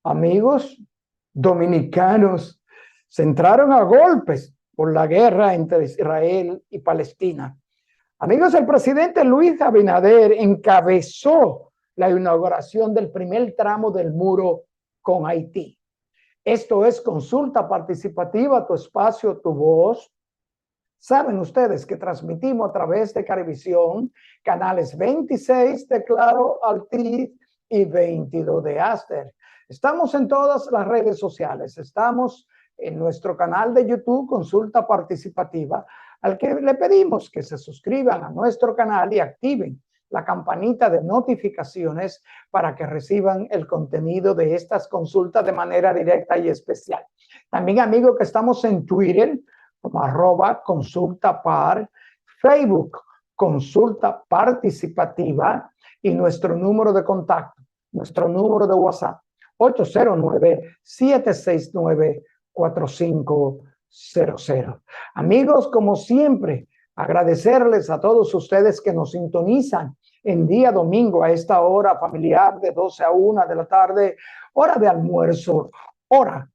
Amigos dominicanos se entraron a golpes por la guerra entre Israel y Palestina. Amigos, el presidente Luis Abinader encabezó la inauguración del primer tramo del muro con Haití. Esto es Consulta Participativa, tu espacio, tu voz. Saben ustedes que transmitimos a través de Carivisión, canales 26 de Claro Altiz y 22 de Aster. Estamos en todas las redes sociales. Estamos en nuestro canal de YouTube, Consulta Participativa, al que le pedimos que se suscriban a nuestro canal y activen la campanita de notificaciones para que reciban el contenido de estas consultas de manera directa y especial. También, amigos, que estamos en Twitter, como @consultapar, Facebook, Consulta Participativa, y nuestro número de contacto, nuestro número de WhatsApp, 809-769-4500. Amigos, como siempre, agradecerles a todos ustedes que nos sintonizan en día domingo a esta hora familiar de 12 a 1 de la tarde, hora de almuerzo, hora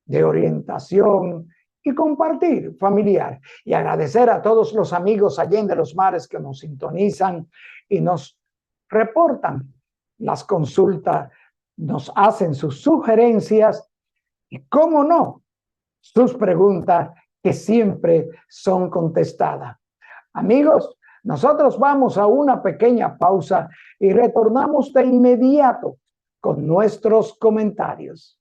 de orientación y compartir familiar. Y agradecer a todos los amigos allende los mares que nos sintonizan y nos reportan las consultas, nos hacen sus sugerencias y, cómo no, sus preguntas que siempre son contestadas. Amigos, nosotros vamos a una pequeña pausa y retornamos de inmediato con nuestros comentarios.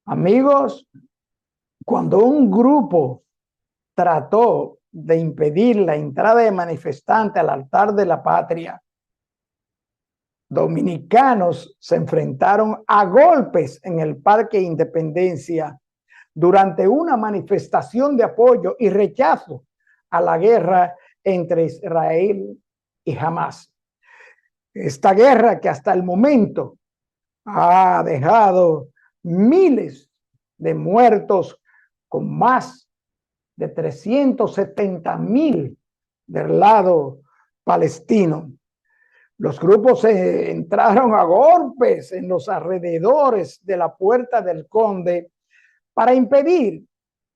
Amigos, cuando un grupo trató de impedir la entrada de manifestantes al altar de la patria, dominicanos se enfrentaron a golpes en el Parque Independencia durante una manifestación de apoyo y rechazo a la guerra entre Israel y Hamás. Esta guerra que hasta el momento ha dejado miles de muertos, con más de 370,000 del lado palestino. Los grupos entraron a golpes en los alrededores de la Puerta del Conde para impedir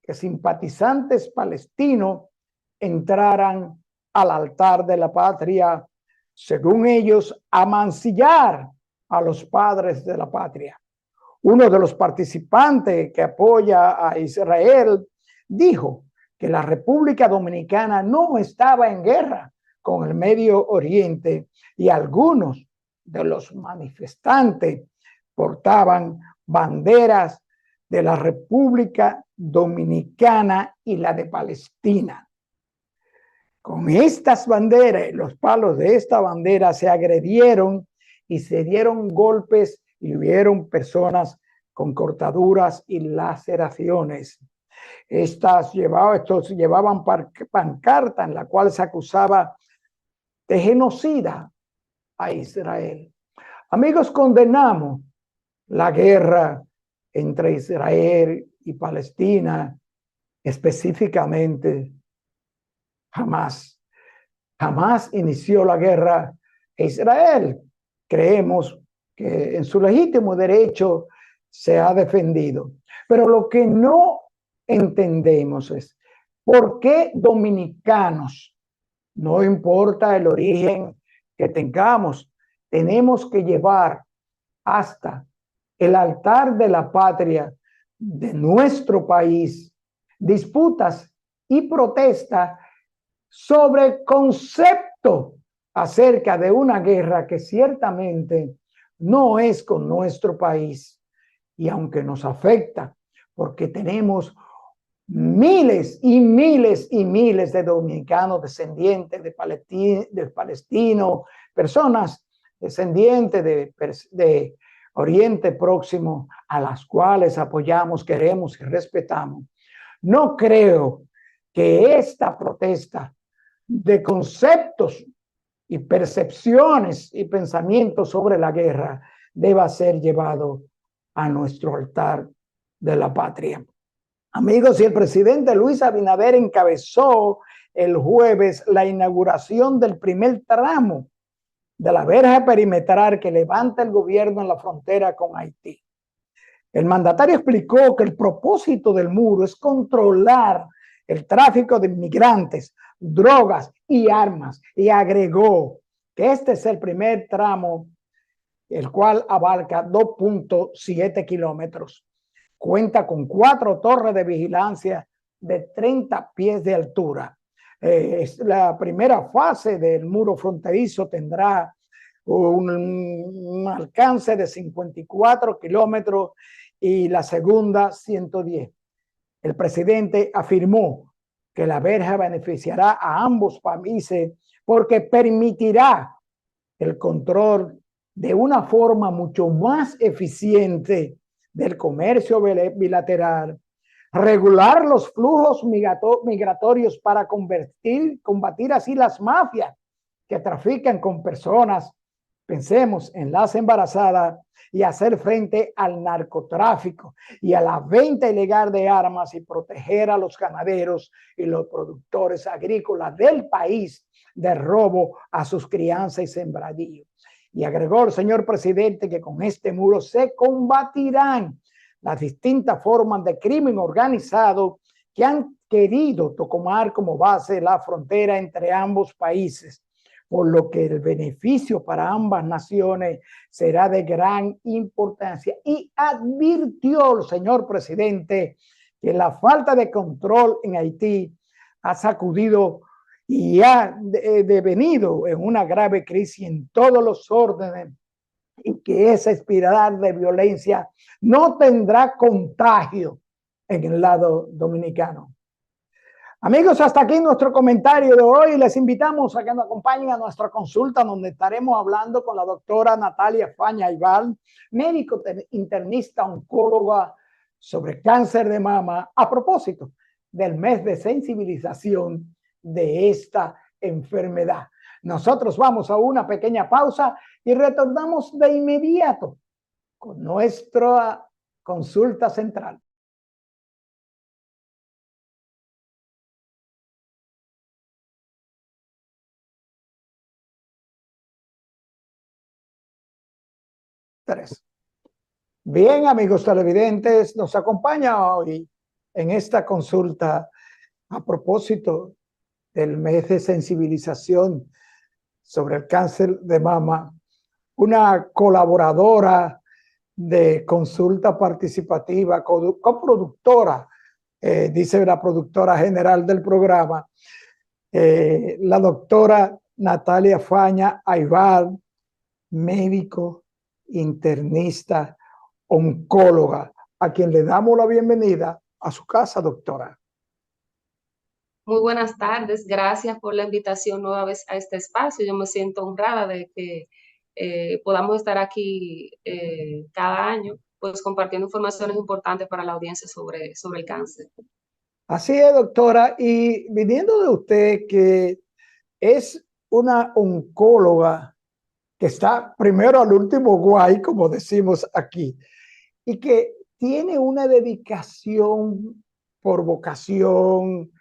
que simpatizantes palestinos entraran al altar de la patria, según ellos, a mancillar a los padres de la patria. Uno de los participantes que apoya a Israel dijo que la República Dominicana no estaba en guerra con el Medio Oriente, y algunos de los manifestantes portaban banderas de la República Dominicana y la de Palestina. Con estas banderas, los palos de esta bandera se agredieron y se dieron golpes y hubieron personas con cortaduras y laceraciones. Estos llevaban pancarta en la cual se acusaba de genocida a Israel. Amigos, condenamos la guerra entre Israel y Palestina, específicamente Hamás. Hamás inició la guerra a Israel. Creemos que en su legítimo derecho se ha defendido. Pero lo que no entendemos es por qué dominicanos, no importa el origen que tengamos, tenemos que llevar hasta el altar de la patria de nuestro país disputas y protestas sobre concepto acerca de una guerra que ciertamente no es con nuestro país. Y aunque nos afecta, porque tenemos miles y miles y miles de dominicanos descendientes de palestinos, personas descendientes de Oriente Próximo, a las cuales apoyamos, queremos y respetamos. No creo que esta protesta de conceptos y percepciones y pensamientos sobre la guerra deba ser llevado a nuestro altar de la patria. Amigos, y el presidente Luis Abinader encabezó el jueves la inauguración del primer tramo de la verja perimetral que levanta el gobierno en la frontera con Haití. El mandatario explicó que el propósito del muro es controlar el tráfico de inmigrantes, drogas y armas, y agregó que este es el primer tramo, el cual abarca 2.7 kilómetros. Cuenta con 4 torres de vigilancia de 30 pies de altura. La primera fase del muro fronterizo tendrá un alcance de 54 kilómetros y la segunda 110. El presidente afirmó que la verja beneficiará a ambos países porque permitirá el control de una forma mucho más eficiente del comercio bilateral, regular los flujos migratorios para combatir así las mafias que trafican con personas, pensemos en las embarazadas, y hacer frente al narcotráfico y a la venta ilegal de armas y proteger a los ganaderos y los productores agrícolas del país de robo a sus crianzas y sembradíos. Y agregó el señor presidente que con este muro se combatirán las distintas formas de crimen organizado que han querido tomar como base la frontera entre ambos países, por lo que el beneficio para ambas naciones será de gran importancia. Y advirtió el señor presidente que la falta de control en Haití ha sacudido y ha devenido en una grave crisis en todos los órdenes, y que esa espiral de violencia no tendrá contagio en el lado dominicano. Amigos, hasta aquí nuestro comentario de hoy. Les invitamos a que nos acompañen a nuestra consulta, donde estaremos hablando con la doctora Natalia Faña Aybar, médico internista oncóloga, sobre cáncer de mama, a propósito del mes de sensibilización de esta enfermedad. Nosotros vamos a una pequeña pausa y retornamos de inmediato con nuestra consulta central. Bien, amigos televidentes, nos acompaña hoy en esta consulta a propósito del mes de sensibilización sobre el cáncer de mama, una colaboradora de consulta participativa, coproductora, dice la productora general del programa, la doctora Natalia Faña Aybar, médico internista oncóloga, a quien le damos la bienvenida a su casa, doctora. Muy buenas tardes, gracias por la invitación nueva vez a este espacio. Yo me siento honrada de que podamos estar aquí cada año, pues compartiendo informaciones importantes para la audiencia sobre el cáncer. Así es, doctora, y viniendo de usted, que es una oncóloga que está primero al último guay, como decimos aquí, y que tiene una dedicación por vocación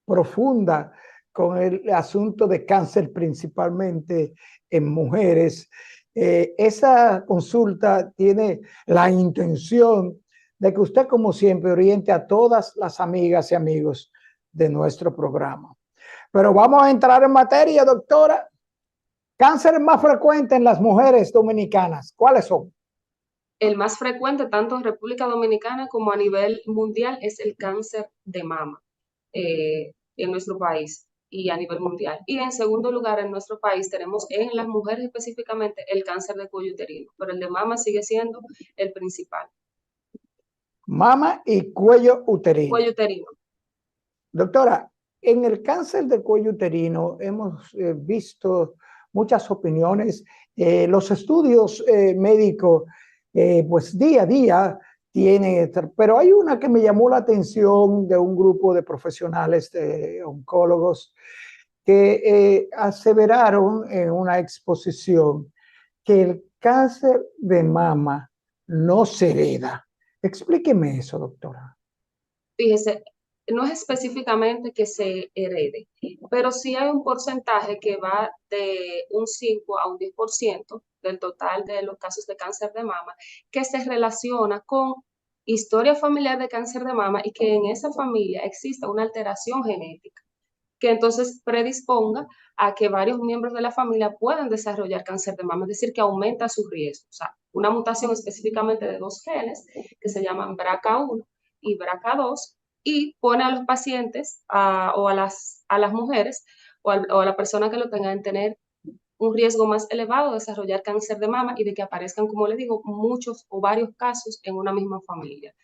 profunda con el asunto de cáncer, principalmente en mujeres. Esa consulta tiene la intención de que usted, como siempre, oriente a todas las amigas y amigos de nuestro programa. Pero vamos a entrar en materia, doctora. Cáncer más frecuente en las mujeres dominicanas, ¿cuáles son? El más frecuente, tanto en República Dominicana como a nivel mundial, es el cáncer de mama en nuestro país y a nivel mundial. Y en segundo lugar, en nuestro país tenemos en las mujeres específicamente el cáncer de cuello uterino, pero el de mama sigue siendo el principal. Mama y cuello uterino. Cuello uterino. Doctora, en el cáncer de cuello uterino hemos visto muchas opiniones. Los estudios médicos, pues día a día tienen, pero hay una que me llamó la atención de un grupo de profesionales, de oncólogos, que aseveraron en una exposición que el cáncer de mama no se hereda. Explíqueme eso, doctora. Fíjese, no es específicamente que se herede, pero sí hay un porcentaje que va de un 5 a un 10% del total de los casos de cáncer de mama que se relaciona con historia familiar de cáncer de mama y que en esa familia exista una alteración genética que entonces predisponga a que varios miembros de la familia puedan desarrollar cáncer de mama, es decir, que aumenta su riesgo. O sea, una mutación específicamente de dos genes que se llaman BRCA1 y BRCA2 y pone a los pacientes o a las mujeres o a la persona que lo tenga en tener un riesgo más elevado de desarrollar cáncer de mama y de que aparezcan, como les digo, muchos o varios casos en una misma familia.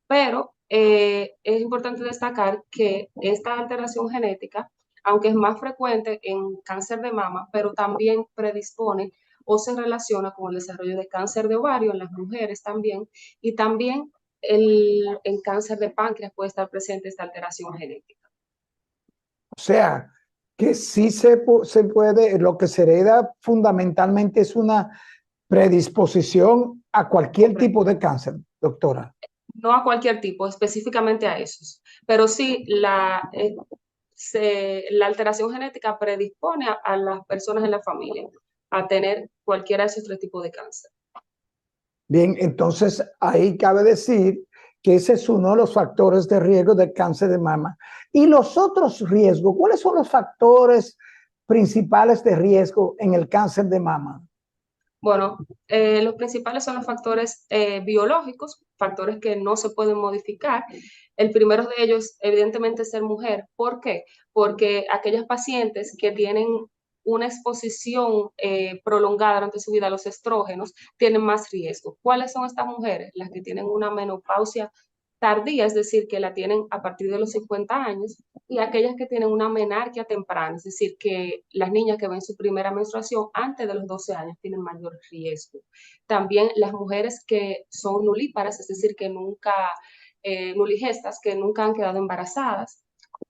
Pero es importante destacar que esta alteración genética, aunque es más frecuente en cáncer de mama, pero también predispone o se relaciona con el desarrollo de cáncer de ovario en las mujeres también, y también en cáncer de páncreas puede estar presente esta alteración genética. O sea, que sí se puede, lo que se hereda fundamentalmente es una predisposición a cualquier Correcto. tipo de cáncer, doctora. No a cualquier tipo, específicamente a esos, pero sí la alteración genética predispone a las personas en la familia a tener cualquiera de esos tres tipos de cáncer. Bien, entonces ahí cabe decir que ese es uno de los factores de riesgo del cáncer de mama. Y los otros riesgos, ¿cuáles son los factores principales de riesgo en el cáncer de mama? Bueno, los principales son los factores biológicos, factores que no se pueden modificar. El primero de ellos, evidentemente, es ser mujer. ¿Por qué? Porque aquellas pacientes que tienen una exposición prolongada durante su vida a los estrógenos tienen más riesgo. ¿Cuáles son estas mujeres? Las que tienen una menopausia tardía, es decir, que la tienen a partir de los 50 años, y aquellas que tienen una menarquia temprana, es decir, que las niñas que ven su primera menstruación antes de los 12 años tienen mayor riesgo. También las mujeres que son nulíparas, es decir, que nunca, nuligestas, que nunca han quedado embarazadas,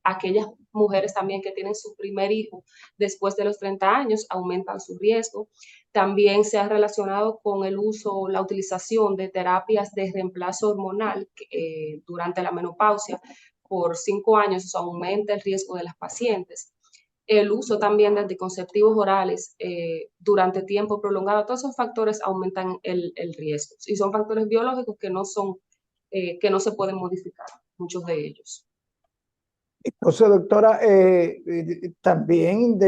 aquellas mujeres también que tienen su primer hijo después de los 30 años aumentan su riesgo. También se ha relacionado con el uso, la utilización de terapias de reemplazo hormonal durante la menopausia por 5 años, eso aumenta el riesgo de las pacientes. El uso también de anticonceptivos orales durante tiempo prolongado, todos esos factores aumentan el riesgo. Y son factores biológicos que no se pueden modificar, muchos de ellos. Entonces, doctora, también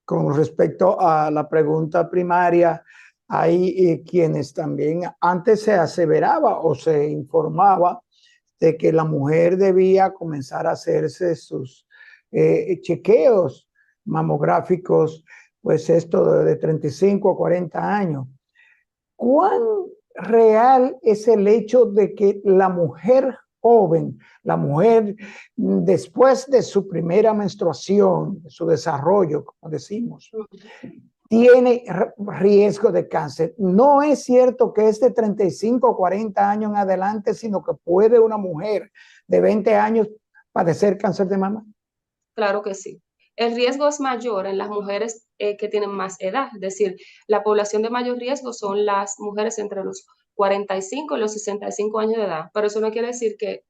con respecto a la pregunta primaria, hay quienes también antes se aseveraba o se informaba de que la mujer debía comenzar a hacerse sus chequeos mamográficos, pues esto de 35 a 40 años. ¿Cuán real es el hecho de que la mujer joven, la mujer después de su primera menstruación, de su desarrollo, como decimos, tiene riesgo de cáncer? No es cierto que es de 35 o 40 años en adelante, sino que puede una mujer de 20 años padecer cáncer de mama. Claro que sí. El riesgo es mayor en las mujeres que tienen más edad, es decir, la población de mayor riesgo son las mujeres entre los 45 y los 65 años de edad, pero eso no quiere decir que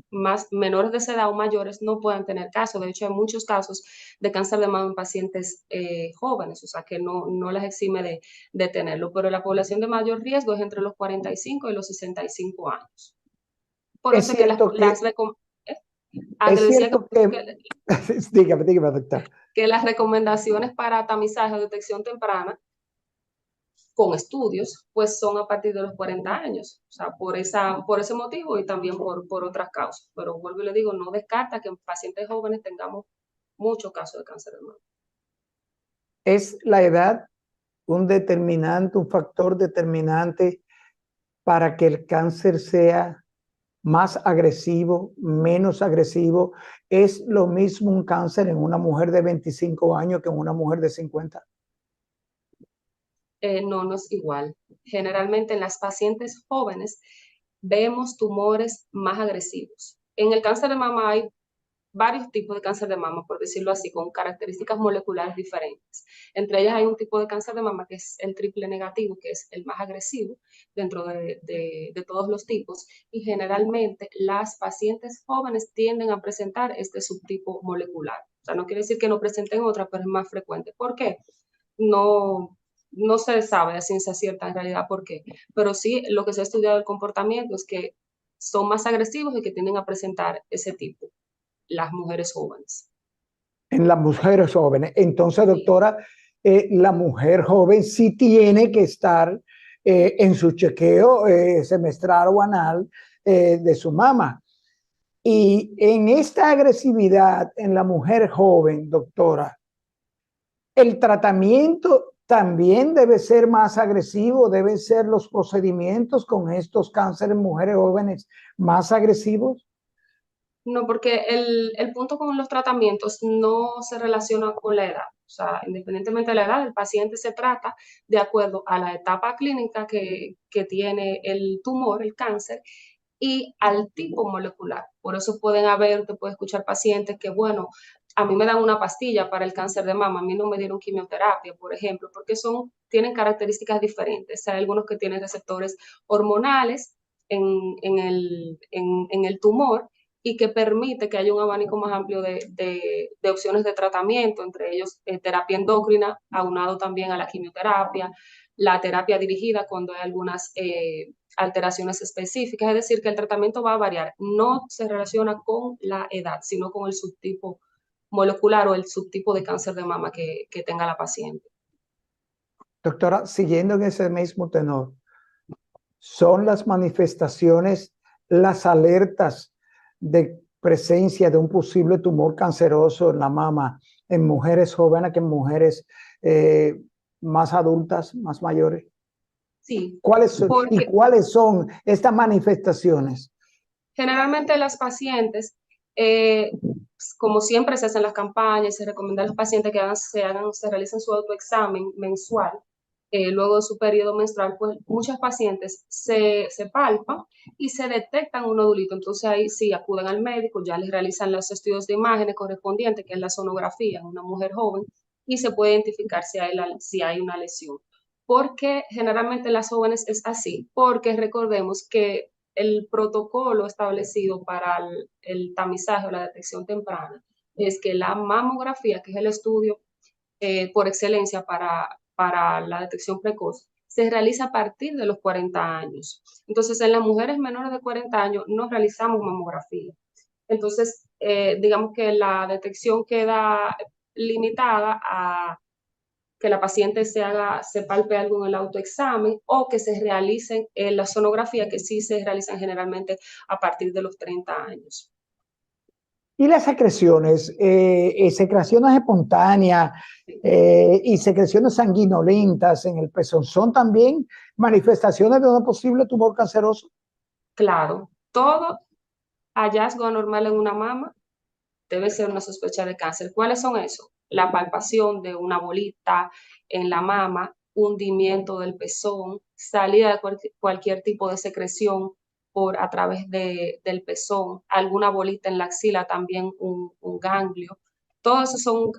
más menores de esa edad o mayores no puedan tener casos. De hecho, hay muchos casos de cáncer de mama en pacientes jóvenes, o sea, que no las exime de tenerlo, pero la población de mayor riesgo es entre los 45 y los 65 años. Por Es eso es que cierto que, que es decía cierto que, dígame, doctor. que las recomendaciones para tamizaje o detección temprana con estudios, pues son a partir de los 40 años, o sea, por ese motivo y también por otras causas. Pero vuelvo y le digo, no descarta que en pacientes jóvenes tengamos muchos casos de cáncer de mama. ¿Es la edad un determinante, un factor determinante para que el cáncer sea más agresivo, menos agresivo? ¿Es lo mismo un cáncer en una mujer de 25 años que en una mujer de 50? No es igual. Generalmente en las pacientes jóvenes vemos tumores más agresivos. En el cáncer de mama hay varios tipos de cáncer de mama, por decirlo así, con características moleculares diferentes. Entre ellas hay un tipo de cáncer de mama que es el triple negativo, que es el más agresivo dentro de todos los tipos, y generalmente las pacientes jóvenes tienden a presentar este subtipo molecular. O sea, no quiere decir que no presenten otra, pero es más frecuente. ¿Por qué? No, no se sabe a ciencia cierta en realidad por qué, pero sí lo que se ha estudiado del comportamiento es que son más agresivos y que tienden a presentar ese tipo, las mujeres jóvenes. En las mujeres jóvenes. Entonces, Sí, doctora, la mujer joven sí tiene que estar en su chequeo semestral o anal de su mama. Y en esta agresividad en la mujer joven, doctora, el tratamiento también debe ser más agresivo, deben ser los procedimientos con estos cánceres en mujeres jóvenes más agresivos. no, porque el punto con los tratamientos no se relaciona con la edad. O sea, independientemente de la edad, el paciente se trata de acuerdo a la etapa clínica que tiene el tumor, el cáncer, y al tipo molecular. Por eso pueden haber, usted puede escuchar pacientes que, bueno, a mí me dan una pastilla para el cáncer de mama, a mí no me dieron quimioterapia, por ejemplo, porque tienen características diferentes. Hay algunos que tienen receptores hormonales en el tumor y que permite que haya un abanico más amplio de opciones de tratamiento, entre ellos terapia endocrina, aunado también a la quimioterapia, la terapia dirigida cuando hay algunas alteraciones específicas, es decir, que el tratamiento va a variar, no se relaciona con la edad, sino con el subtipo molecular o el subtipo de cáncer de mama que tenga la paciente. Doctora, siguiendo en ese mismo tenor, son las manifestaciones, las alertas de presencia de un posible tumor canceroso en la mama en mujeres jóvenes que en mujeres más adultas, más mayores. Sí, ¿Cuáles son, y porque cuáles son estas manifestaciones? generalmente las pacientes, como siempre se hacen las campañas, se recomienda a los pacientes que se realicen su autoexamen mensual luego de su periodo menstrual, pues muchas pacientes se palpan y se detectan un nodulito. Entonces ahí sí acuden al médico, ya les realizan los estudios de imágenes correspondientes, que es la sonografía en una mujer joven, y se puede identificar si hay una lesión. Porque generalmente las jóvenes es así, porque recordemos que el protocolo establecido para el tamizaje o la detección temprana es que la mamografía, que es el estudio por excelencia para la detección precoz, se realiza a partir de los 40 años. Entonces, en las mujeres menores de 40 años no realizamos mamografía. Entonces, digamos que la detección queda limitada a que la paciente se palpe algo en el autoexamen o que se realicen en la sonografía, que sí se realizan generalmente a partir de los 30 años. Y las secreciones, secreciones espontáneas y secreciones sanguinolentas en el pezón, ¿son también manifestaciones de un posible tumor canceroso? Claro, todo hallazgo anormal en una mama debe ser una sospecha de cáncer. ¿Cuáles son esos? La palpación de una bolita en la mama, hundimiento del pezón, salida de cualquier tipo de secreción a través del pezón, alguna bolita en la axila, también un ganglio. Todo eso son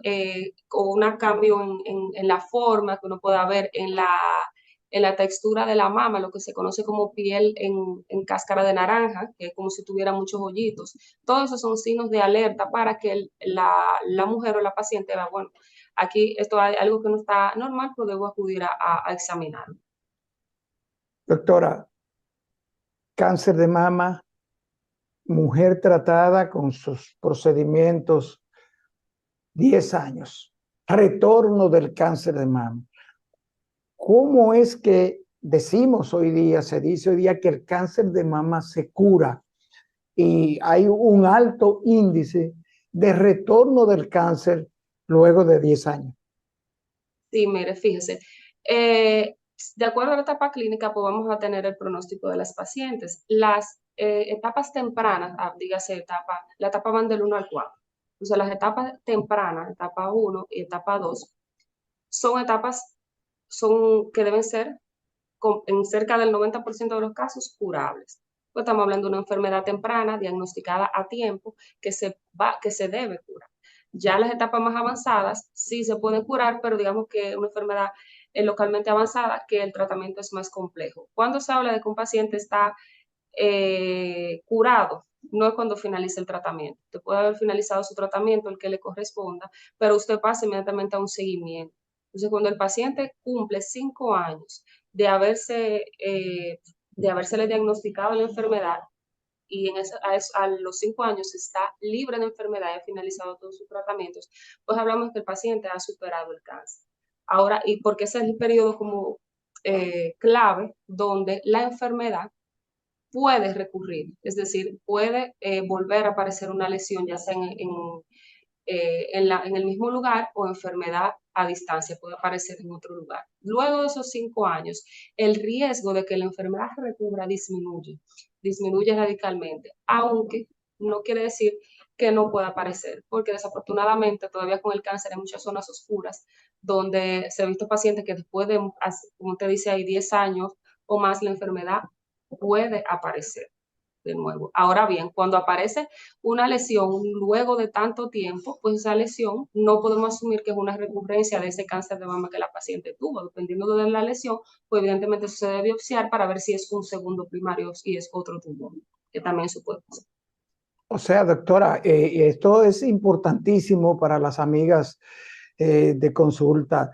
un cambio en la forma que uno pueda ver en la textura de la mama, lo que se conoce como piel en cáscara de naranja, que es como si tuviera muchos hoyitos. Todos esos son signos de alerta para que la mujer o la paciente vea, bueno, aquí esto hay algo que no está normal, pero debo acudir a examinar. Doctora, cáncer de mama, mujer tratada con sus procedimientos, 10 años, retorno del cáncer de mama. ¿Cómo es que decimos hoy día, se dice hoy día que el cáncer de mama se cura y hay un alto índice de retorno del cáncer luego de 10 años? Sí, mire, fíjese, eh, de acuerdo a la etapa clínica, pues vamos a tener el pronóstico de las pacientes. Las etapas tempranas, dígase la etapa van del 1 al 4. Entonces, las etapas tempranas, etapa 1 y etapa 2, son etapas que deben ser, en cerca del 90% de los casos, curables. pues estamos hablando de una enfermedad temprana, diagnosticada a tiempo, que se debe curar. Ya las etapas más avanzadas sí se pueden curar, pero digamos que una enfermedad localmente avanzada, que el tratamiento es más complejo. Cuando se habla de que un paciente está curado, no es cuando finalice el tratamiento. Usted puede haber finalizado su tratamiento, el que le corresponda, pero usted pasa inmediatamente a un seguimiento. Entonces, cuando el paciente cumple 5 años de habérsele diagnosticado la enfermedad y a los 5 años está libre de enfermedad y ha finalizado todos sus tratamientos, pues hablamos que el paciente ha superado el cáncer. Ahora, y porque ese es el periodo como clave donde la enfermedad puede recurrir, es decir, puede volver a aparecer una lesión, ya sea en el mismo lugar o enfermedad a distancia, puede aparecer en otro lugar. Luego de esos 5 años, el riesgo de que la enfermedad recurra disminuye radicalmente, aunque no quiere decir que no pueda aparecer, porque desafortunadamente todavía con el cáncer hay muchas zonas oscuras donde se han visto pacientes que después de, como te dice, hay 10 años o más, la enfermedad puede aparecer de nuevo. Ahora bien, cuando aparece una lesión luego de tanto tiempo, pues esa lesión no podemos asumir que es una recurrencia de ese cáncer de mama que la paciente tuvo. Dependiendo de la lesión, pues evidentemente eso se debe biopsiar para ver si es un segundo primario y es otro tumor, que también se puede hacer. O sea, doctora, esto es importantísimo para las amigas de consulta.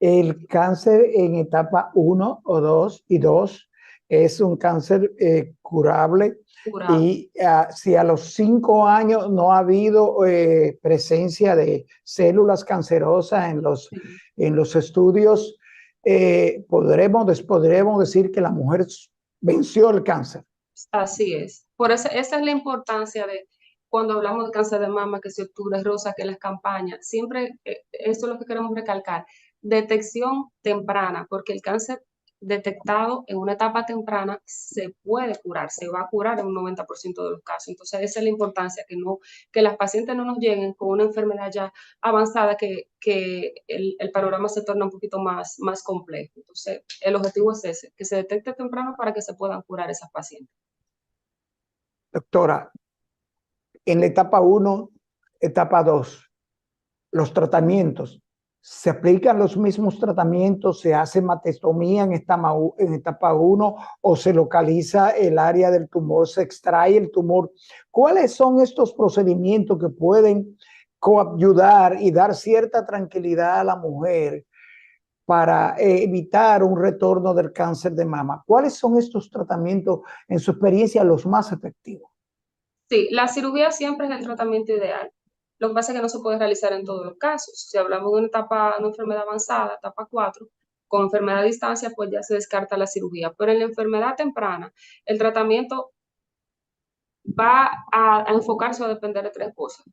El cáncer en etapa 1 o 2 y 2 es un cáncer curable. Curable. Y si a los 5 años no ha habido presencia de células cancerosas en los estudios, podremos decir que la mujer venció el cáncer. Así es. Por eso, esa es la importancia de cuando hablamos de cáncer de mama, que si octubre rosa, que las campañas, siempre esto es lo que queremos recalcar, detección temprana, porque el cáncer detectado en una etapa temprana se puede curar, se va a curar en un 90% de los casos. Entonces, esa es la importancia, que las pacientes no nos lleguen con una enfermedad ya avanzada, que el panorama se torna un poquito más complejo. Entonces, el objetivo es ese, que se detecte temprano para que se puedan curar esas pacientes. Doctora, en la etapa 1, etapa 2, los tratamientos, ¿se aplican los mismos tratamientos? ¿Se hace mastectomía en etapa 1 o se localiza el área del tumor, se extrae el tumor? ¿Cuáles son estos procedimientos que pueden coayudar y dar cierta tranquilidad a la mujer para evitar un retorno del cáncer de mama? ¿Cuáles son estos tratamientos, en su experiencia, los más efectivos? Sí, la cirugía siempre es el tratamiento ideal. Lo que pasa es que no se puede realizar en todos los casos. Si hablamos de una enfermedad avanzada, etapa 4, con enfermedad a distancia, pues ya se descarta la cirugía. Pero en la enfermedad temprana, el tratamiento va a enfocarse o a depender de 3 cosas.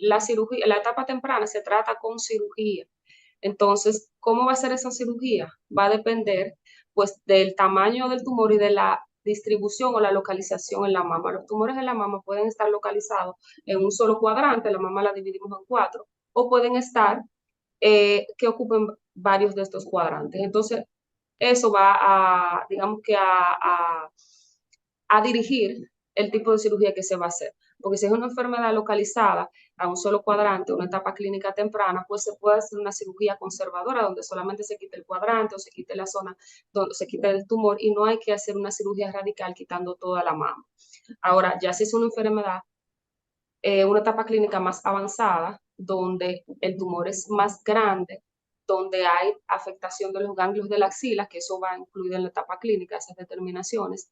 La cirugía, la etapa temprana se trata con cirugía. Entonces, ¿cómo va a ser esa cirugía? Va a depender, pues, del tamaño del tumor y de la distribución o la localización en la mama. Los tumores en la mama pueden estar localizados en un solo cuadrante, la mama la dividimos en 4, o pueden estar que ocupen varios de estos cuadrantes. Entonces, eso va digamos que a dirigir el tipo de cirugía que se va a hacer. Porque si es una enfermedad localizada a un solo cuadrante, una etapa clínica temprana, pues se puede hacer una cirugía conservadora donde solamente se quite el cuadrante o se quite la zona donde se quite el tumor y no hay que hacer una cirugía radical quitando toda la mama. Ahora, ya si es una enfermedad, una etapa clínica más avanzada, donde el tumor es más grande, donde hay afectación de los ganglios de la axila, que eso va incluido en la etapa clínica, esas determinaciones,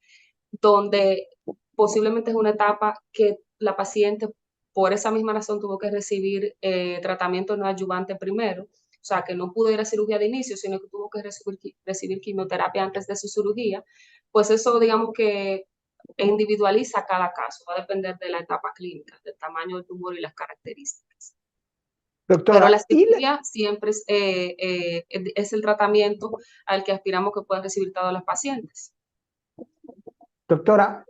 donde posiblemente es una etapa que la paciente por esa misma razón tuvo que recibir tratamiento no adyuvante primero, o sea, que no pudo ir a cirugía de inicio, sino que tuvo que recibir quimioterapia antes de su cirugía, pues eso digamos que individualiza cada caso, va a depender de la etapa clínica, del tamaño del tumor y las características. Pero la Doctora, cirugía siempre es el tratamiento al que aspiramos que puedan recibir todas las pacientes. doctora,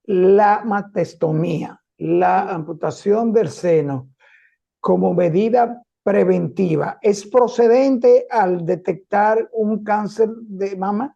la mastectomía, la amputación del seno como medida preventiva, ¿es procedente al detectar un cáncer de mama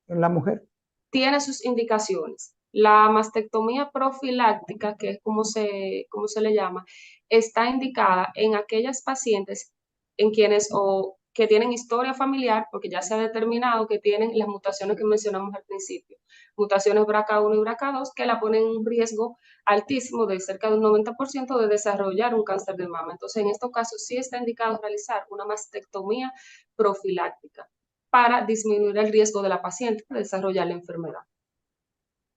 en la mujer? tiene sus indicaciones. La mastectomía profiláctica, que es como se le llama, está indicada en aquellas pacientes en quienes o que tienen historia familiar, porque ya se ha determinado que tienen las mutaciones que mencionamos al principio, mutaciones BRCA1 y BRCA2, que la ponen en un riesgo altísimo de cerca de un 90% de desarrollar un cáncer de mama. Entonces, en estos casos sí está indicado realizar una mastectomía profiláctica para disminuir el riesgo de la paciente de desarrollar la enfermedad.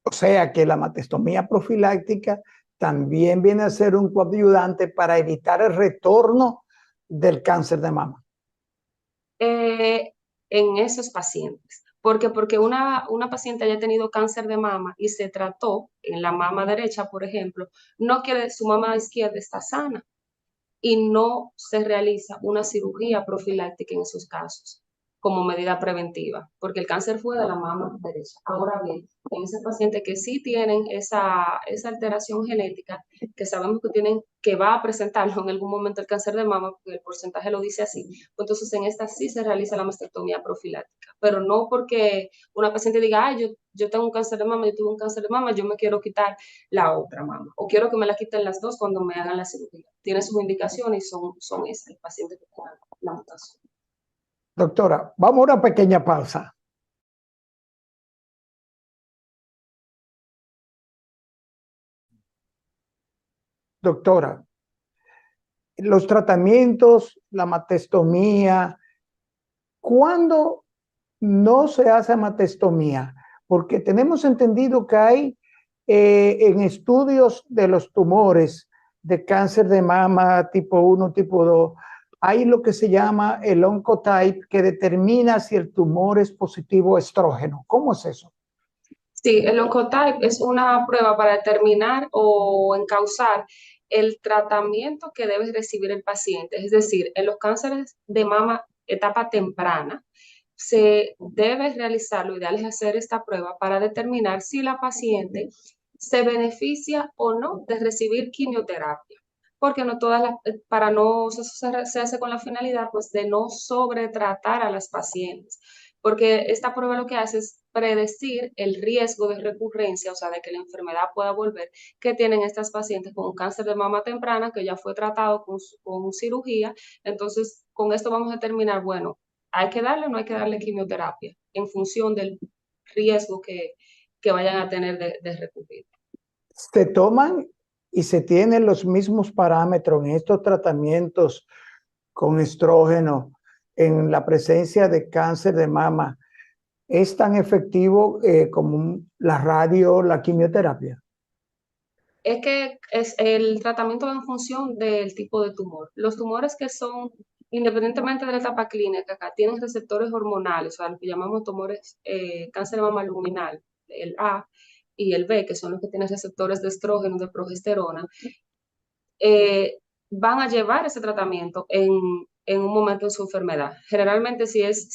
O sea que la mastectomía profiláctica también viene a ser un coadyuvante para evitar el retorno del cáncer de mama. En esos pacientes. Porque una paciente haya tenido cáncer de mama y se trató en la mama derecha, por ejemplo, no quiere, su mama izquierda está sana y no se realiza una cirugía profiláctica en esos casos como medida preventiva, porque el cáncer fue de la mama derecha. Ahora bien, en ese paciente que sí tienen esa alteración genética, que sabemos que tienen, que va a presentarlo en algún momento el cáncer de mama, porque el porcentaje lo dice así, pues entonces en esta sí se realiza la mastectomía profiláctica, pero no porque una paciente diga, ay, yo tengo un cáncer de mama, yo tuve un cáncer de mama, yo me quiero quitar la otra mama, o quiero que me la quiten las dos cuando me hagan la cirugía. Tiene sus indicaciones y son esas, el paciente que tiene la mutación. Doctora, vamos a una pequeña pausa. Doctora, los tratamientos, la mastectomía, ¿cuándo no se hace mastectomía? Porque tenemos entendido que hay en estudios de los tumores de cáncer de mama tipo 1, tipo 2, hay lo que se llama el oncotype que determina si el tumor es positivo a estrógeno. ¿Cómo es eso? Sí, el Oncotype es una prueba para determinar o encauzar el tratamiento que debe recibir el paciente. Es decir, en los cánceres de mama etapa temprana, se debe realizar, lo ideal es hacer esta prueba para determinar si la paciente se beneficia o no de recibir quimioterapia. Porque no todas las, para no, eso se hace con la finalidad pues de no sobretratar a las pacientes porque esta prueba lo que hace es predecir el riesgo de recurrencia, o sea, de que la enfermedad pueda volver, que tienen estas pacientes con un cáncer de mama temprana que ya fue tratado con cirugía. Entonces, con esto vamos a determinar, bueno, hay que darle o no hay que darle quimioterapia en función del riesgo que vayan a tener de recurrir. Se toman y se tienen los mismos parámetros en estos tratamientos con estrógeno en la presencia de cáncer de mama. ¿Es tan efectivo como la radio, la quimioterapia? Es que el tratamiento va en función del tipo de tumor. Los tumores que son, independientemente de la etapa clínica, acá tienen receptores hormonales, o sea, lo que llamamos tumores, cáncer de mama luminal, el A y el B, que son los que tienen receptores de estrógeno, de progesterona, van a llevar ese tratamiento en un momento de su enfermedad. Generalmente, si es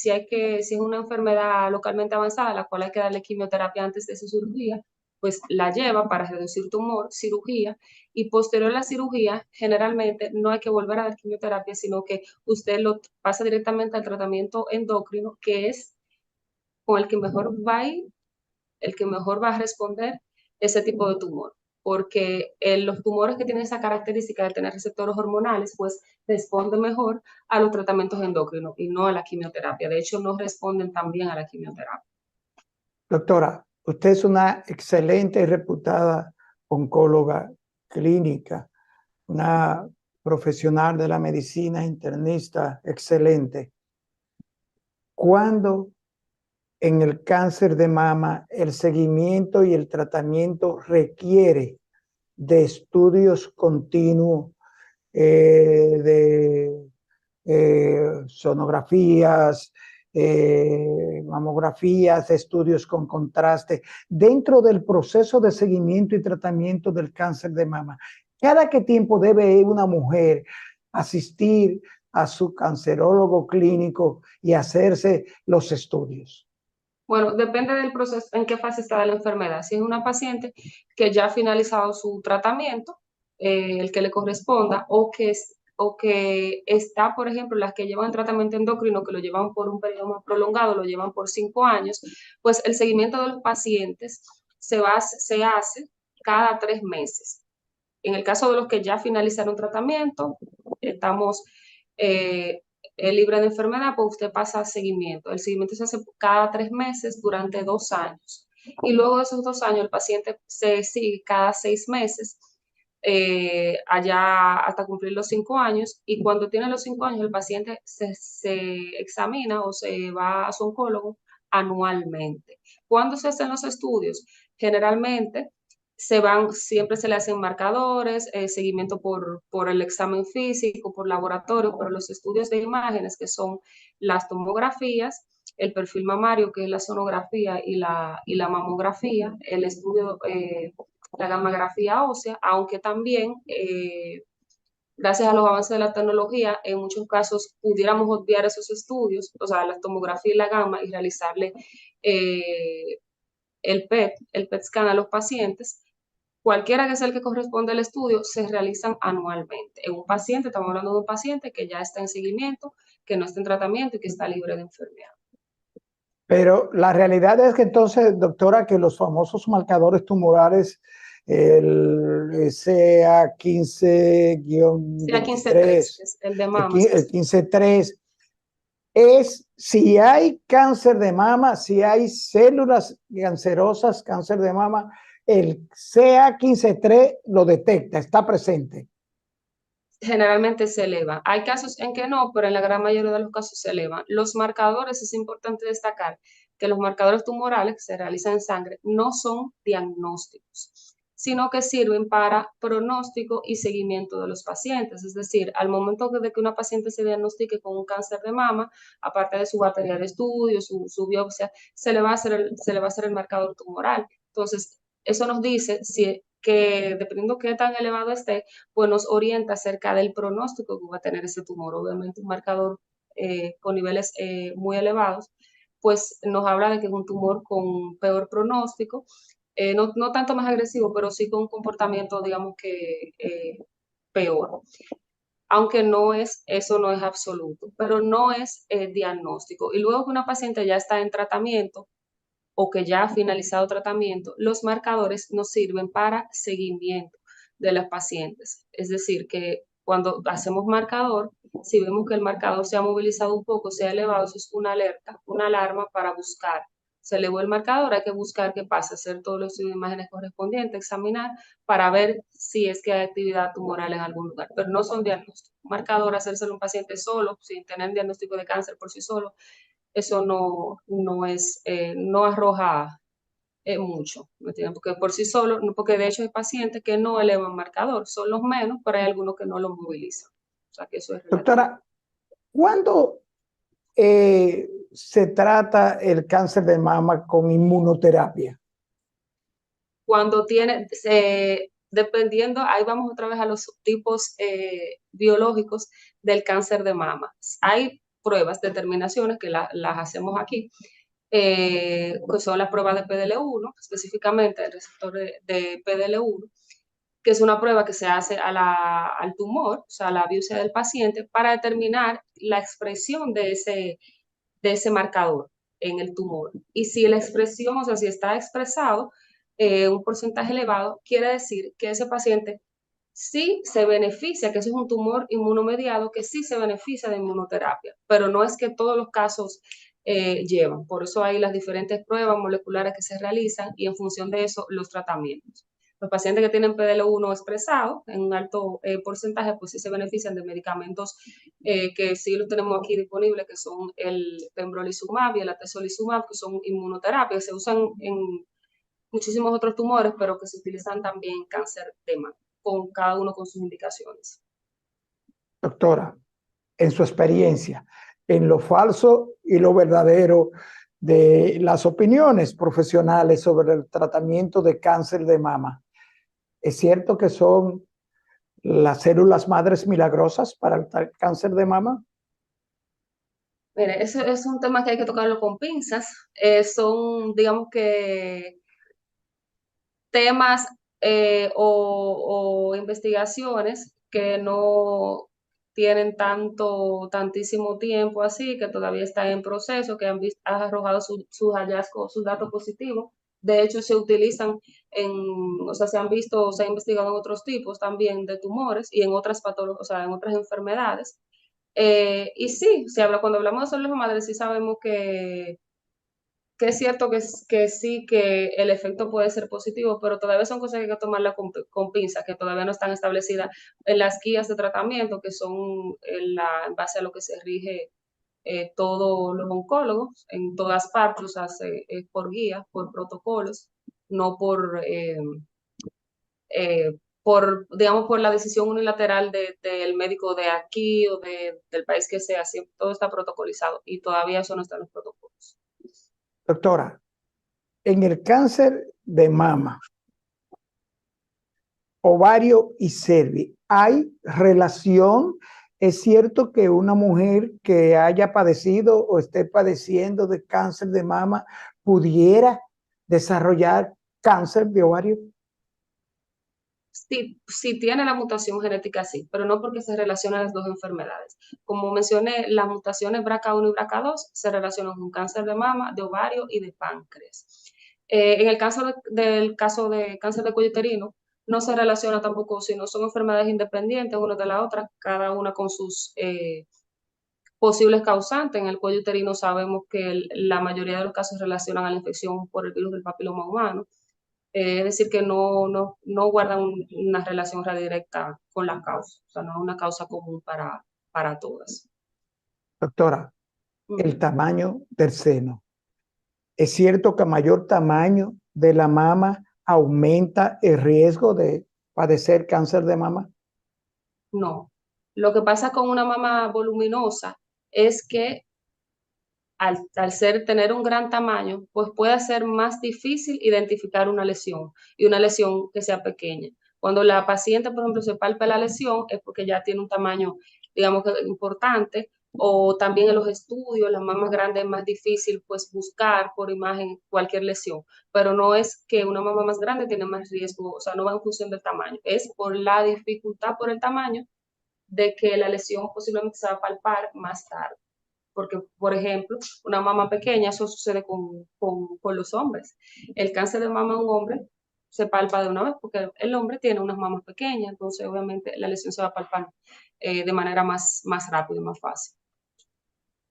una enfermedad localmente avanzada, a la cual hay que darle quimioterapia antes de su cirugía, pues la lleva para reducir tumor, cirugía, y posterior a la cirugía, generalmente no hay que volver a dar quimioterapia, sino que usted lo pasa directamente al tratamiento endocrino, que es con el que mejor va a ir, el que mejor va a responder ese tipo de tumor. Porque los tumores que tienen esa característica de tener receptores hormonales, pues responden mejor a los tratamientos endocrinos y no a la quimioterapia. De hecho, no responden tan bien a la quimioterapia. Doctora, usted es una excelente y reputada oncóloga clínica, una profesional de la medicina internista excelente. ¿Cuándo en el cáncer de mama el seguimiento y el tratamiento requiere de estudios continuos, de sonografías, mamografías, estudios con contraste, dentro del proceso de seguimiento y tratamiento del cáncer de mama? ¿Cada qué tiempo debe una mujer asistir a su cancerólogo clínico y hacerse los estudios? Bueno, depende del proceso, en qué fase está la enfermedad. Si es una paciente que ya ha finalizado su tratamiento, el que le corresponda, o que o que está, por ejemplo, las que llevan tratamiento endocrino, que lo llevan por un periodo más prolongado, lo llevan por 5 años, pues el seguimiento de los pacientes se hace cada 3 meses. En el caso de los que ya finalizaron tratamiento, estamos libres de enfermedad, pues usted pasa a seguimiento. El seguimiento se hace cada 3 meses durante 2 años. Y luego de esos 2 años, el paciente se sigue cada 6 meses, allá hasta cumplir los 5 años. Y cuando tiene los 5 años, el paciente se examina o se va a su oncólogo anualmente. ¿Cuándo se hacen los estudios? Generalmente siempre se le hacen marcadores, seguimiento por el examen físico, por laboratorio, por los estudios de imágenes, que son las tomografías, el perfil mamario, que es la sonografía y la mamografía, el estudio, la gammagrafía ósea, aunque también, gracias a los avances de la tecnología, en muchos casos pudiéramos obviar esos estudios, o sea, la tomografía y la gamma, y realizarle el PET scan a los pacientes. Cualquiera que sea el que corresponde al estudio, se realizan anualmente. En un paciente, estamos hablando de un paciente que ya está en seguimiento, que no está en tratamiento y que está libre de enfermedad. Pero la realidad es que entonces, doctora, que los famosos marcadores tumorales, el CA15-23, CA15-3, el de mama. el 15-3, es si hay cáncer de mama, si hay células cancerosas, cáncer de mama, el CA15-3 lo detecta, está presente. Generalmente se eleva. Hay casos en que no, pero en la gran mayoría de los casos se elevan. Los marcadores, es importante destacar que los marcadores tumorales que se realizan en sangre no son diagnósticos, sino que sirven para pronóstico y seguimiento de los pacientes. Es decir, al momento de que una paciente se diagnostique con un cáncer de mama, aparte de su batería de estudios, su biopsia, se le va a hacer el marcador tumoral. Entonces, eso nos dice que dependiendo de qué tan elevado esté, pues nos orienta acerca del pronóstico que va a tener ese tumor. Obviamente un marcador con niveles muy elevados, pues nos habla de que es un tumor con peor pronóstico, no tanto más agresivo, pero sí con un comportamiento, digamos que peor. Aunque eso no es absoluto, pero no es diagnóstico. Y luego que una paciente ya está en tratamiento, o que ya ha finalizado tratamiento, los marcadores nos sirven para seguimiento de los pacientes. Es decir, que cuando hacemos marcador, si vemos que el marcador se ha movilizado un poco, se ha elevado, eso es una alerta, una alarma para buscar. Se elevó el marcador, hay que buscar qué pasa, hacer todos los estudios de imágenes correspondientes, examinar para ver si es que hay actividad tumoral en algún lugar, pero no son diagnósticos. Marcador, hacérselo a un paciente solo, sin tener diagnóstico de cáncer por sí solo, eso no arroja mucho, ¿me entienden? Porque por sí solo, porque de hecho hay pacientes que no elevan marcador, son los menos, pero hay algunos que no lo movilizan. O sea que eso es relativo. Doctora, ¿cuándo se trata el cáncer de mama con inmunoterapia? Cuando dependiendo, ahí vamos otra vez a los subtipos biológicos del cáncer de mama. Hay pruebas, determinaciones que las hacemos aquí, que son las pruebas de PDL1, específicamente el receptor de PDL1, que es una prueba que se hace al tumor, o sea, a la biopsia del paciente, para determinar la expresión de ese marcador en el tumor. Y si la expresión, o sea, si está expresado un porcentaje elevado, quiere decir que ese paciente sí se beneficia, que ese es un tumor inmunomediado, que sí se beneficia de inmunoterapia, pero no es que todos los casos llevan. Por eso hay las diferentes pruebas moleculares que se realizan y en función de eso los tratamientos. Los pacientes que tienen PDL1 expresado en un alto porcentaje, pues sí se benefician de medicamentos que sí los tenemos aquí disponibles, que son el pembrolizumab y el atezolizumab, que son inmunoterapias, se usan en muchísimos otros tumores, pero que se utilizan también en cáncer de mama, con cada uno con sus indicaciones. Doctora, en su experiencia, en lo falso y lo verdadero de las opiniones profesionales sobre el tratamiento de cáncer de mama. ¿Es cierto que son las células madres milagrosas para el cáncer de mama? Mire, eso es un tema que hay que tocarlo con pinzas. Son, digamos que, temas o investigaciones que no tienen tantísimo tiempo así, que todavía están en proceso, que han arrojado sus hallazgos, sus datos positivos. De hecho, se utilizan o sea, se ha investigado en otros tipos también de tumores y en otras patologías, o sea, en otras enfermedades. Y sí, cuando hablamos de células madres, sí sabemos que es cierto que sí, que el efecto puede ser positivo, pero todavía son cosas que hay que tomarla con pinzas, que todavía no están establecidas en las guías de tratamiento, que son en base a lo que se rige todos los oncólogos en todas partes, o sea, por guías, por protocolos, no digamos, por la decisión unilateral del médico de aquí o del país que sea, siempre, todo está protocolizado y todavía eso no está en los protocolos. Doctora, en el cáncer de mama, ovario y cervix, ¿hay relación? ¿Es cierto que una mujer que haya padecido o esté padeciendo de cáncer de mama pudiera desarrollar cáncer de ovario? Sí tiene la mutación genética, sí, pero no porque se relacionan las dos enfermedades. Como mencioné, las mutaciones BRCA1 y BRCA2 se relacionan con cáncer de mama, de ovario y de páncreas. En el del caso de cáncer de cuello uterino, no se relaciona tampoco, sino son enfermedades independientes una de la otra, cada una con sus posibles causantes. En el cuello uterino sabemos que la mayoría de los casos relacionan a la infección por el virus del papiloma humano. Es decir, que no guardan una relación directa con la causa, o sea, no es una causa común para todas. Doctora, el Ujú. tamaño del seno. ¿Es cierto que a mayor tamaño de la mama aumenta el riesgo de padecer cáncer de mama? No. Lo que pasa con una mama voluminosa es que tener un gran tamaño, pues puede ser más difícil identificar una lesión y una lesión que sea pequeña. Cuando la paciente, por ejemplo, se palpa la lesión, es porque ya tiene un tamaño, digamos que importante, o también en los estudios, las mamas grandes es más difícil, pues, buscar por imagen cualquier lesión, pero no es que una mama más grande tiene más riesgo, o sea, no va en función del tamaño, es por la dificultad por el tamaño de que la lesión posiblemente se va a palpar más tarde. Porque, por ejemplo, una mama pequeña, eso sucede con los hombres. El cáncer de mama en un hombre se palpa de una vez porque el hombre tiene unas mamas pequeñas, entonces obviamente la lesión se va a palpar de manera más rápida y más fácil.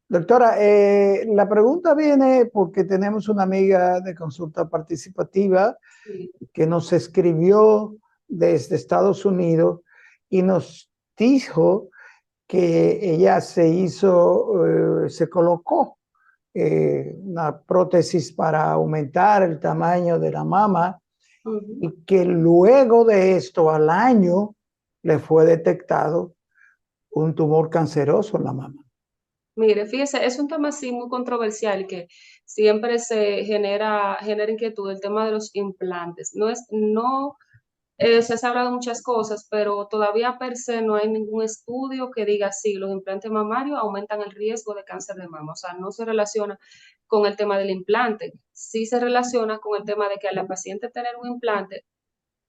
Doctora, la pregunta viene porque tenemos una amiga de consulta participativa Sí. que nos escribió desde Estados Unidos y nos dijo que ella se colocó una prótesis para aumentar el tamaño de la mama Uh-huh. y que luego de esto, al año, le fue detectado un tumor canceroso en la mama. Mire, fíjese, es un tema así muy controversial que siempre genera inquietud el tema de los implantes. Se ha hablado de muchas cosas, pero todavía per se no hay ningún estudio que diga si los implantes mamarios aumentan el riesgo de cáncer de mama. O sea, no se relaciona con el tema del implante. Sí se relaciona con el tema de que a la paciente tener un implante,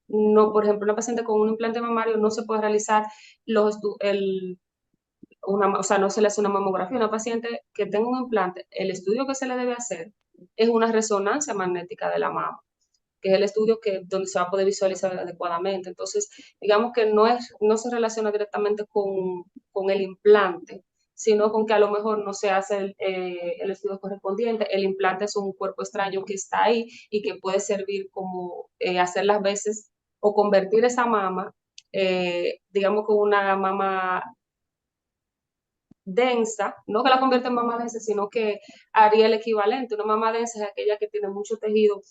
no, por ejemplo, una paciente con un implante mamario no se puede realizar o sea, no se le hace una mamografía. Una paciente que tenga un implante, el estudio que se le debe hacer es una resonancia magnética de la mama, que es el estudio donde se va a poder visualizar adecuadamente. Entonces, digamos que no se relaciona directamente con el implante, sino con que a lo mejor no se hace el estudio correspondiente. El implante es un cuerpo extraño que está ahí y que puede servir como hacer las veces o convertir esa mama, digamos, con una mama densa, no que la convierta en mama densa, sino que haría el equivalente. Una mama densa es aquella que tiene mucho tejido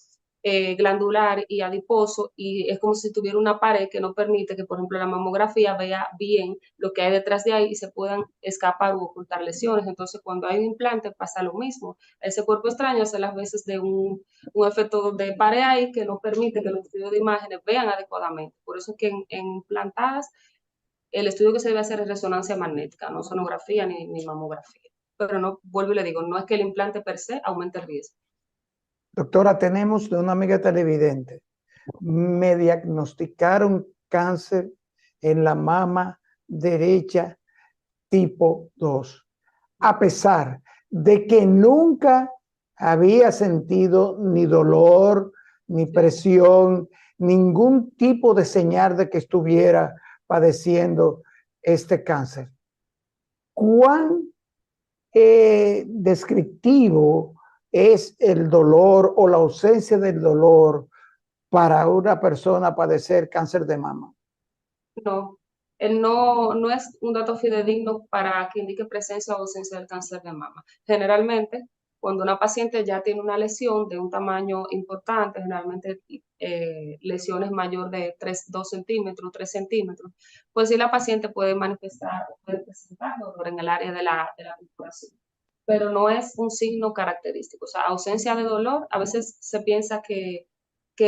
glandular y adiposo y es como si tuviera una pared que no permite que, por ejemplo, la mamografía vea bien lo que hay detrás de ahí y se puedan escapar u ocultar lesiones. Entonces, cuando hay un implante pasa lo mismo. Ese cuerpo extraño hace las veces de un efecto de pared ahí que no permite que los estudios de imágenes vean adecuadamente. Por eso es que en implantadas el estudio que se debe hacer es resonancia magnética, no sonografía ni mamografía. Pero no, vuelvo y le digo, no es que el implante per se aumente el riesgo. Doctora, tenemos de una amiga televidente. Me diagnosticaron cáncer en la mama derecha tipo 2, a pesar de que nunca había sentido ni dolor, ni presión, ningún tipo de señal de que estuviera padeciendo este cáncer. ¿Cuán descriptivo es el dolor o la ausencia del dolor para una persona padecer cáncer de mama? No, no es un dato fidedigno para que indique presencia o ausencia del cáncer de mama. Generalmente, cuando una paciente ya tiene una lesión de un tamaño importante, generalmente lesiones mayor de 2 centímetros, 3 centímetros, pues sí la paciente puede manifestar o puede presentar dolor en el área de la articulación, pero no es un signo característico. O sea, ausencia de dolor, a veces se piensa que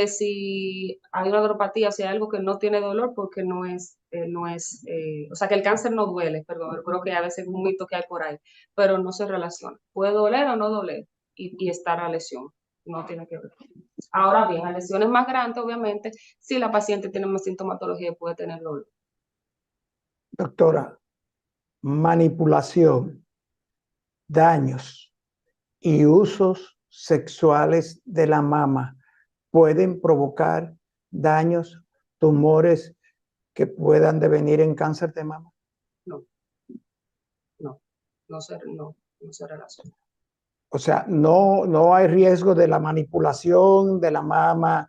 si hay una neuropatía, o sea, algo que no tiene dolor, porque o sea, que el cáncer no duele, perdón, yo creo que a veces es un mito que hay por ahí, pero no se relaciona. Puede doler o no doler y estar la lesión, no tiene que ver. Ahora bien, las lesiones más grandes, obviamente, si la paciente tiene más sintomatología, puede tener dolor. Doctora, manipulación, daños y usos sexuales de la mama pueden provocar daños, tumores que puedan devenir en cáncer de mama. No, no se relaciona. O sea, no hay riesgo de la manipulación de la mama,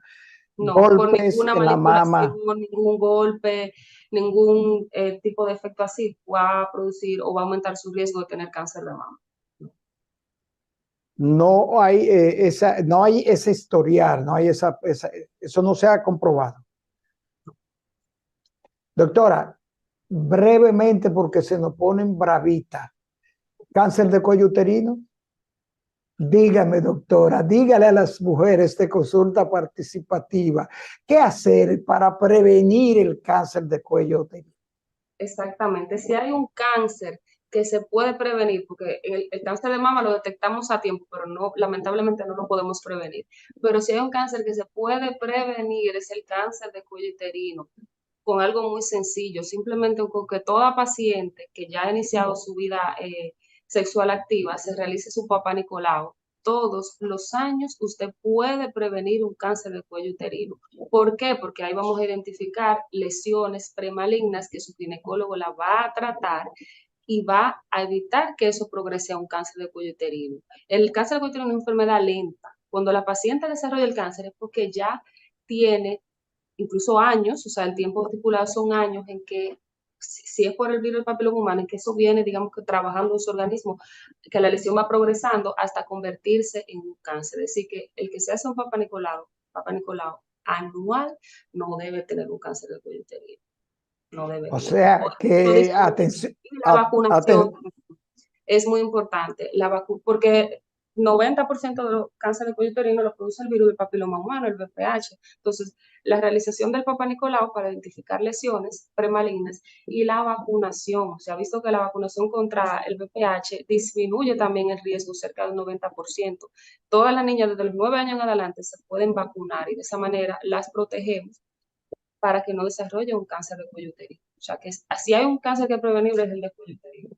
No, por golpes ninguna en la manipulación, mama. ningún golpe, ningún tipo de efecto así va a producir o va a aumentar su riesgo de tener cáncer de mama. No hay ese historial, no hay eso no se ha comprobado. Doctora, brevemente porque se nos ponen bravita. Cáncer de cuello uterino. Dígame, doctora, dígale a las mujeres de consulta participativa, ¿qué hacer para prevenir el cáncer de cuello uterino? Exactamente. Si hay un cáncer que se puede prevenir, porque el cáncer de mama lo detectamos a tiempo, pero no, lamentablemente no lo podemos prevenir. Pero si hay un cáncer que se puede prevenir, es el cáncer de cuello uterino, con algo muy sencillo, simplemente con que toda paciente que ya ha iniciado su vida sexual activa se realice su papá Nicolau. Todos los años usted puede prevenir un cáncer de cuello uterino. ¿Por qué? Porque ahí vamos a identificar lesiones premalignas que su ginecólogo la va a tratar y va a evitar que eso progrese a un cáncer de cuello uterino. El cáncer de cuello uterino es una enfermedad lenta. Cuando la paciente desarrolla el cáncer es porque ya tiene incluso años, o sea, el tiempo estipulado son años en que, si es por el virus del papiloma humano, en que eso viene, digamos que trabajando en su organismo, que la lesión va progresando hasta convertirse en un cáncer. Es decir, que el que se hace un Papa Nicolau anual, no debe tener un cáncer de cuello uterino. No O debería. sea que, atención, Y la vacunación es muy importante, porque 90% de los cánceres de cuello uterino los produce el virus del papiloma humano, el VPH. Entonces, la realización del Papa Nicolau para identificar lesiones premalignas y la vacunación. Se ha visto que la vacunación contra el VPH disminuye también el riesgo cerca del 90%. Todas las niñas desde los 9 años en adelante se pueden vacunar y de esa manera las protegemos para que no desarrolle un cáncer de cuello uterino. O sea, que así hay un cáncer que es prevenible, es el de cuello uterino.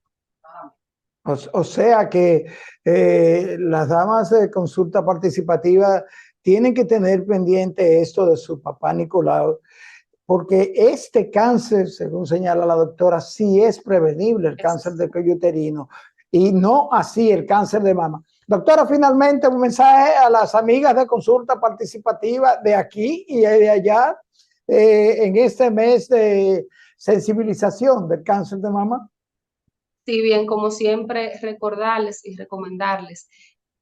o sea que las damas de consulta participativa tienen que tener pendiente esto de su papá Nicolau, porque este cáncer, según señala la doctora, sí es prevenible, el cáncer de cuello uterino, y no así el cáncer de mama. Doctora, finalmente un mensaje a las amigas de consulta participativa de aquí y de allá en este mes de sensibilización del cáncer de mama. Si bien, como siempre, recordarles y recomendarles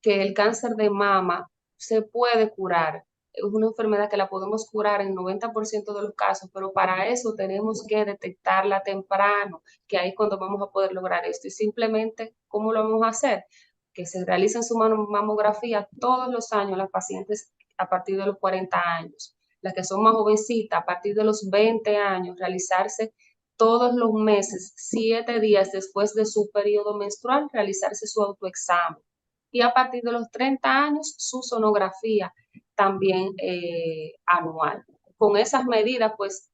que el cáncer de mama se puede curar. Es una enfermedad que la podemos curar en 90% de los casos, pero para eso tenemos que detectarla temprano, que ahí es cuando vamos a poder lograr esto. Y simplemente, ¿cómo lo vamos a hacer? Que se realicen su mamografía todos los años las pacientes a partir de los 40 años. Las que son más jovencitas, a partir de los 20 años, realizarse todos los meses, 7 días después de su periodo menstrual, realizarse su autoexamen. Y a partir de los 30 años, su sonografía también anual. Con esas medidas, pues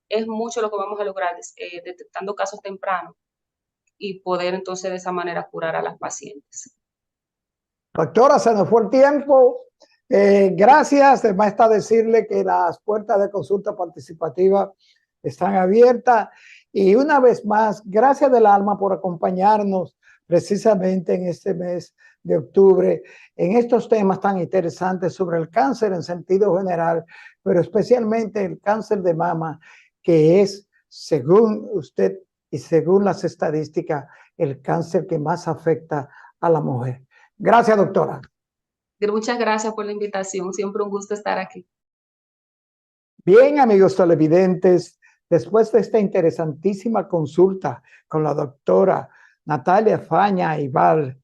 es mucho lo que vamos a lograr detectando casos tempranos y poder entonces de esa manera curar a las pacientes. Doctora, se nos fue el tiempo. Gracias. Además está decirle que las puertas de consulta participativa están abiertas. Y una vez más, gracias del alma por acompañarnos precisamente en este mes de octubre en estos temas tan interesantes sobre el cáncer en sentido general, pero especialmente el cáncer de mama, que es, según usted y según las estadísticas, el cáncer que más afecta a la mujer. Gracias, doctora. Muchas gracias por la invitación. Siempre un gusto estar aquí. Bien, amigos televidentes, después de esta interesantísima consulta con la doctora Natalia Faña Aybar,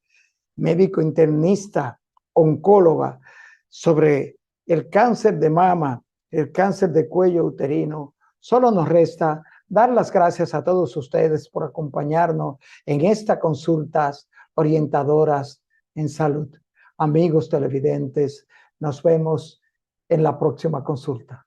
médico internista, oncóloga, sobre el cáncer de mama, el cáncer de cuello uterino, solo nos resta dar las gracias a todos ustedes por acompañarnos en estas consultas orientadoras en salud. Amigos televidentes, nos vemos en la próxima consulta.